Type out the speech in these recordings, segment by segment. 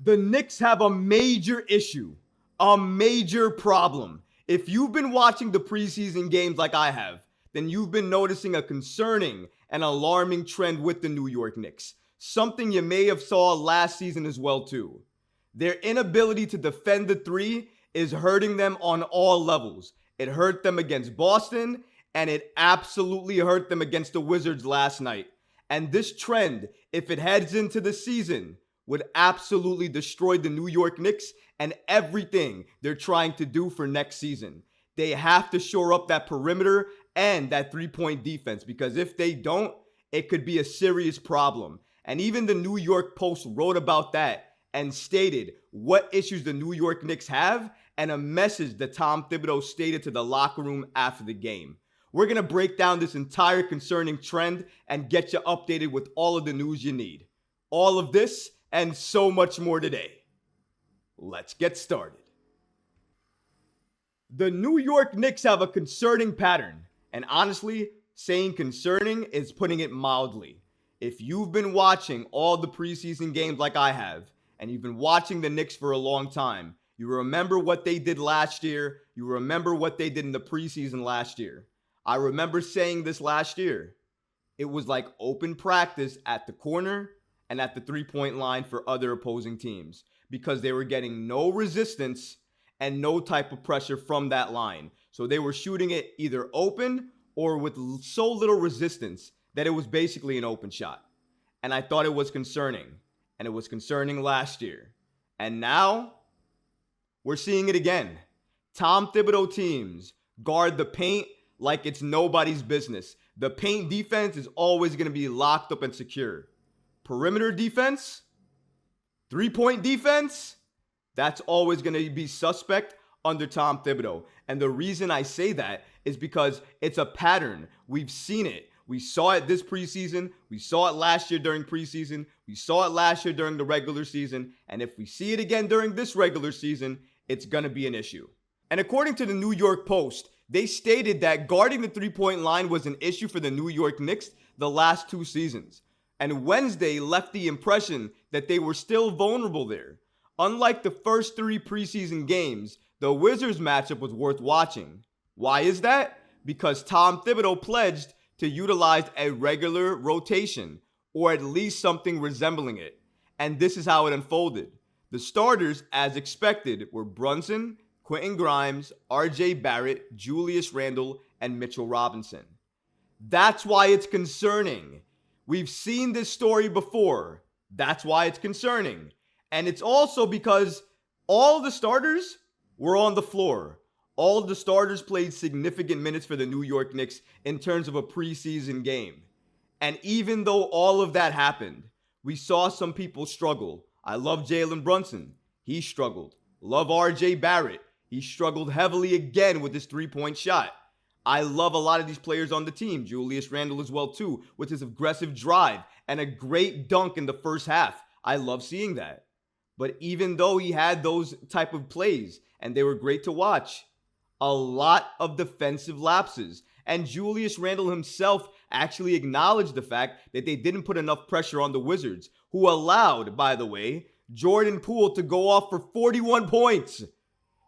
The Knicks have a major issue, a major problem. If you've been watching the preseason games like I have, then you've been noticing a concerning and alarming trend with the New York Knicks. Something you may have saw last season as well too. Their inability to defend the three is hurting them on all levels. It hurt them against Boston, and it absolutely hurt them against the Wizards last night. And this trend, if it heads into the season, would absolutely destroy the New York Knicks and everything they're trying to do for next season. They have to shore up that perimeter and that three-point defense, because if they don't, it could be a serious problem. And even the New York Post wrote about that and stated what issues the New York Knicks have and a message that Tom Thibodeau stated to the locker room after the game. We're going to break down this entire concerning trend and get you updated with all of the news you need. All of this and so much more today. Let's get started. The New York Knicks have a concerning pattern, and honestly, saying concerning is putting it mildly. If you've been watching all the preseason games like I have, and you've been watching the Knicks for a long time, you remember what they did last year. You remember what they did in the preseason last year. I remember saying this last year. It was like open practice at the corner and at the three-point line for other opposing teams because they were getting no resistance and no type of pressure from that line. So they were shooting it either open or with so little resistance that it was basically an open shot. And I thought it was concerning. And it was concerning last year. And now we're seeing it again. Tom Thibodeau teams guard the paint like it's nobody's business. The paint defense is always going to be locked up and secure. Perimeter defense, three-point defense, that's always going to be suspect under Tom Thibodeau. And the reason I say that is because it's a pattern. We've seen it. We saw it this preseason. We saw it last year during preseason. We saw it last year during the regular season. And if we see it again during this regular season, it's going to be an issue. And according to the New York Post, they stated that guarding the three-point line was an issue for the New York Knicks the last two seasons. And Wednesday left the impression that they were still vulnerable there. Unlike the first three preseason games, the Wizards matchup was worth watching. Why is that? Because Tom Thibodeau pledged to utilize a regular rotation, or at least something resembling it. And this is how it unfolded. The starters, as expected, were Brunson, Quentin Grimes, RJ Barrett, Julius Randle, and Mitchell Robinson. That's why it's concerning. We've seen this story before. That's why it's concerning. And it's also because all the starters were on the floor. All the starters played significant minutes for the New York Knicks in terms of a preseason game. And even though all of that happened, we saw some people struggle. I love Jalen Brunson. He struggled. Love RJ Barrett. He struggled heavily again with his three-point shot. I love a lot of these players on the team. Julius Randle as well too, with his aggressive drive and a great dunk in the first half. I love seeing that. But even though he had those type of plays and they were great to watch, a lot of defensive lapses. And Julius Randle himself actually acknowledged the fact that they didn't put enough pressure on the Wizards, who allowed, by the way, Jordan Poole to go off for 41 points.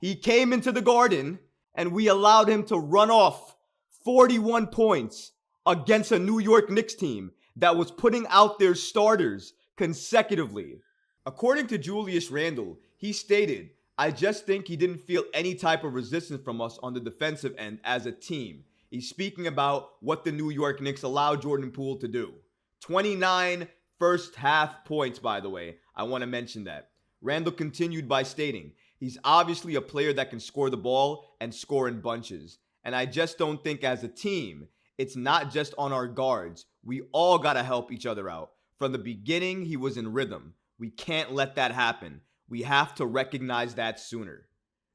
He came into the Garden and we allowed him to run off 41 points against a New York Knicks team that was putting out their starters consecutively. According to Julius Randle, he stated, "I just think he didn't feel any type of resistance from us on the defensive end as a team." He's speaking about what the New York Knicks allowed Jordan Poole to do. 29 first half points, by the way. I want to mention that. Randle continued by stating, "He's obviously a player that can score the ball and score in bunches. And I just don't think as a team, it's not just on our guards. We all got to help each other out. From the beginning, he was in rhythm. We can't let that happen. We have to recognize that sooner."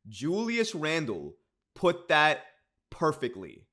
Julius Randle put that perfectly.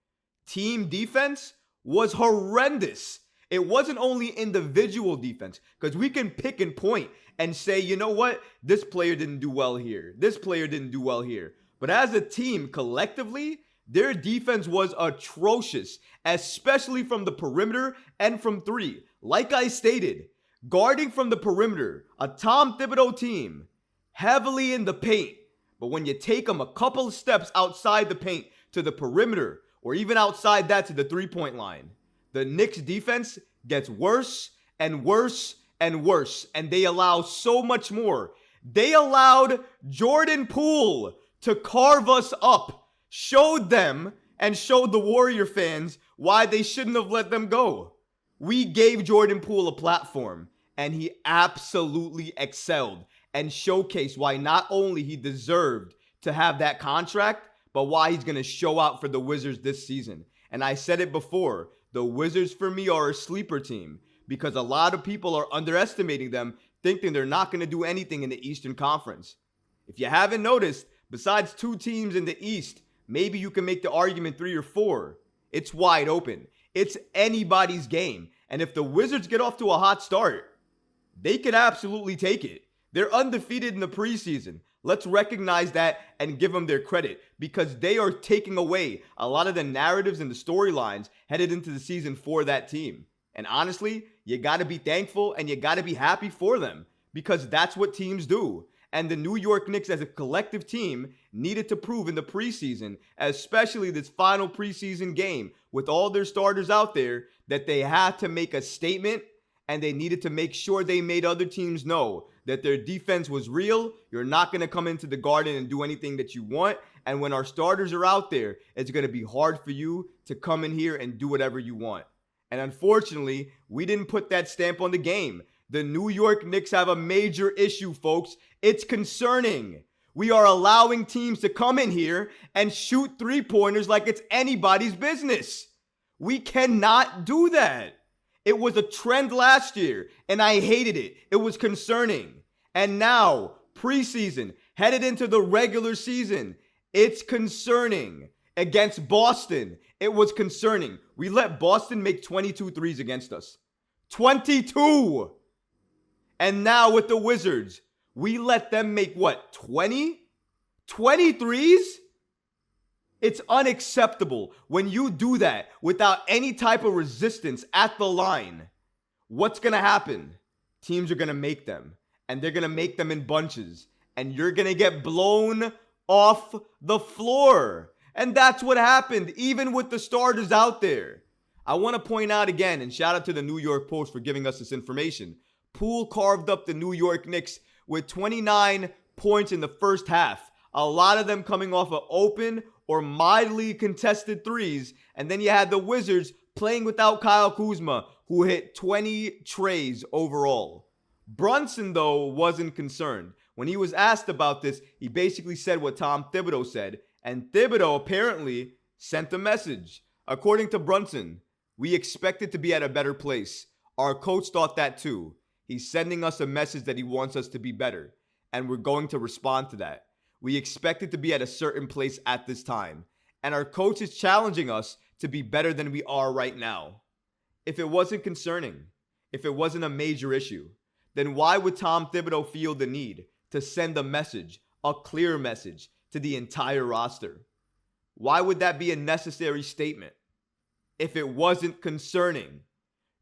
Team defense was horrendous. It wasn't only individual defense, because we can pick and point and say, you know what? This player didn't do well here. This player didn't do well here. But as a team, collectively, their defense was atrocious, especially from the perimeter and from three. Like I stated, Guarding from the perimeter, a Tom Thibodeau team, heavily in the paint. But when you take them a couple of steps outside the paint to the perimeter, or even outside that to the three-point line, the Knicks defense gets worse and worse and worse, and they allow so much more. They allowed Jordan Poole to carve us up, showed them and showed the Warrior fans why they shouldn't have let them go. We gave Jordan Poole a platform, and he absolutely excelled and showcased why not only he deserved to have that contract, but why he's going to show out for the Wizards this season. And I said it before, the Wizards for me are a sleeper team because a lot of people are underestimating them, thinking they're not going to do anything in the Eastern Conference. If you haven't noticed, besides 2 teams in the East, maybe you can make the argument 3 or 4. It's wide open. It's anybody's game. And if the Wizards get off to a hot start, they can absolutely take it. They're undefeated in the preseason. Let's recognize that and give them their credit because they are taking away a lot of the narratives and the storylines headed into the season for that team. And honestly, you got to be thankful and you got to be happy for them because that's what teams do. And the New York Knicks as a collective team needed to prove in the preseason, especially this final preseason game with all their starters out there, that they had to make a statement and they needed to make sure they made other teams know that their defense was real. You're not going to come into the Garden and do anything that you want. And when our starters are out there, it's going to be hard for you to come in here and do whatever you want. And unfortunately, we didn't put that stamp on the game. The New York Knicks have a major issue, folks. It's concerning. We are allowing teams to come in here and shoot three-pointers like it's anybody's business. We cannot do that. It was a trend last year, and I hated it. It was concerning. And now, preseason, headed into the regular season, it's concerning. Against Boston, it was concerning. We let Boston make 22 threes against us. 22! And now with the Wizards, we let them make what, 20? 20 threes? It's unacceptable when you do that without any type of resistance at the line. What's going to happen? Teams are going to make them, and they're going to make them in bunches, and you're going to get blown off the floor. And that's what happened, even with the starters out there. I want to point out again, and shout out to the New York Post for giving us this information. Poole carved up the New York Knicks with 29 points in the first half. A lot of them coming off of open or mildly contested threes. And then you had the Wizards playing without Kyle Kuzma, who hit 20 trays overall. Brunson, though, wasn't concerned. When he was asked about this, he basically said what Tom Thibodeau said. And Thibodeau apparently sent a message. According to Brunson, we expected to be at a better place. Our coach thought that too. He's sending us a message that he wants us to be better. And we're going to respond to that. We expected to be at a certain place at this time. And our coach is challenging us to be better than we are right now. If it wasn't concerning, if it wasn't a major issue, then why would Tom Thibodeau feel the need to send a message, a clear message, to the entire roster? Why would that be a necessary statement? If it wasn't concerning,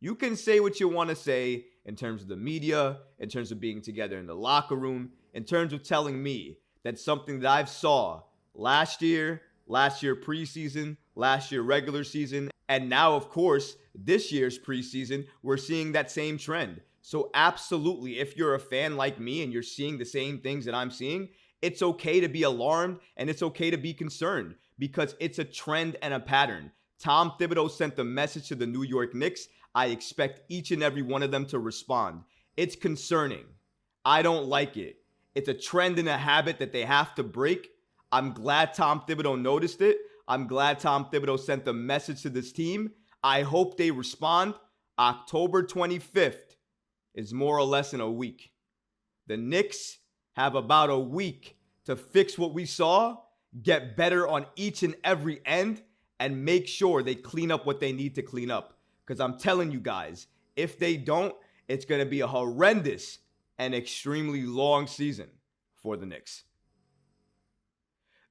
you can say what you want to say in terms of the media, in terms of being together in the locker room, in terms of telling me that something that I've saw last year preseason, last year regular season, and now, of course, this year's preseason, we're seeing that same trend. So absolutely, if you're a fan like me and you're seeing the same things that I'm seeing, it's okay to be alarmed and it's okay to be concerned because it's a trend and a pattern. Tom Thibodeau sent the message to the New York Knicks. I expect each and every one of them to respond. It's concerning. I don't like it. It's a trend and a habit that they have to break. I'm glad Tom Thibodeau noticed it. I'm glad Tom Thibodeau sent the message to this team. I hope they respond. October 25th is more or less in a week. The Knicks have about a week to fix what we saw, get better on each and every end, and make sure they clean up what they need to clean up. Because I'm telling you guys, if they don't, it's going to be a horrendous and extremely long season for the Knicks.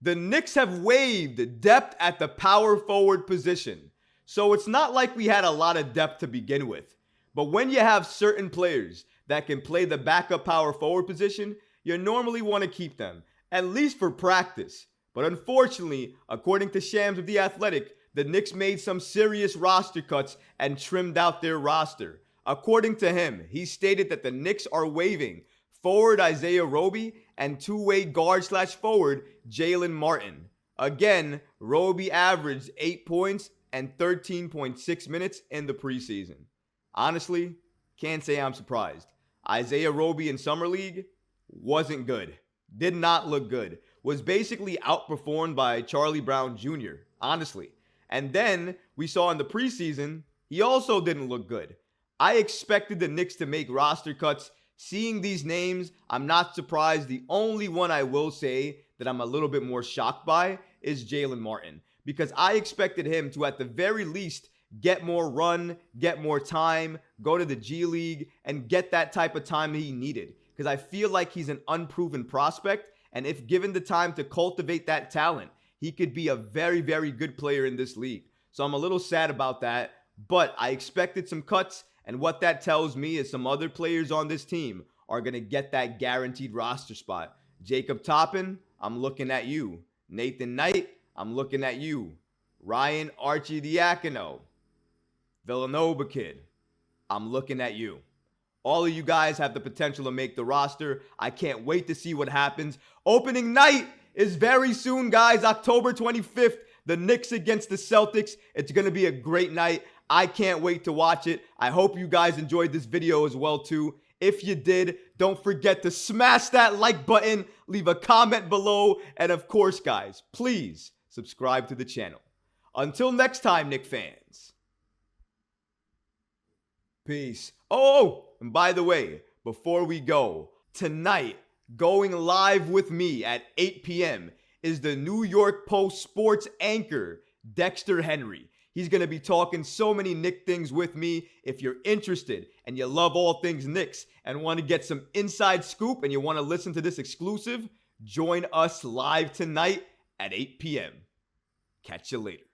The Knicks have waived depth at the power forward position. So it's not like we had a lot of depth to begin with. But when you have certain players that can play the backup power forward position, you normally want to keep them, at least for practice. But unfortunately, according to Shams of The Athletic, the Knicks made some serious roster cuts and trimmed out their roster. According to him, he stated that the Knicks are waiving forward Isaiah Roby and two-way guard/forward Jalen Martin. Again, Roby averaged 8 points and 13.6 minutes in the preseason. Honestly, can't say I'm surprised. Isaiah Roby in Summer League wasn't good. Did not look good. Was basically outperformed by Charlie Brown Jr., honestly. And then we saw in the preseason, he also didn't look good. I expected the Knicks to make roster cuts. Seeing these names, I'm not surprised. The only one I will say that I'm a little bit more shocked by is Jalen Martin, because I expected him to at the very least get more run, get more time, go to the G League, and get that type of time he needed. Because I feel like he's an unproven prospect, and if given the time to cultivate that talent, he could be a very, very good player in this league. So I'm a little sad about that, but I expected some cuts, and what that tells me is some other players on this team are going to get that guaranteed roster spot. Jacob Toppin, I'm looking at you. Nathan Knight, I'm looking at you. Ryan Arcidiacono, Villanova kid, I'm looking at you. All of you guys have the potential to make the roster. I can't wait to see what happens. Opening night is very soon, guys. October 25th, the Knicks against the Celtics. It's going to be a great night. I can't wait to watch it. I hope you guys enjoyed this video as well, too. If you did, don't forget to smash that like button, leave a comment below, and of course, guys, please subscribe to the channel. Until next time, Knick fans. Peace. Oh, and by the way, before we go, tonight, going live with me at 8 p.m. is the New York Post sports anchor, Dexter Henry. He's going to be talking so many Knick things with me. If you're interested and you love all things Knicks and want to get some inside scoop and you want to listen to this exclusive, join us live tonight at 8 p.m. Catch you later.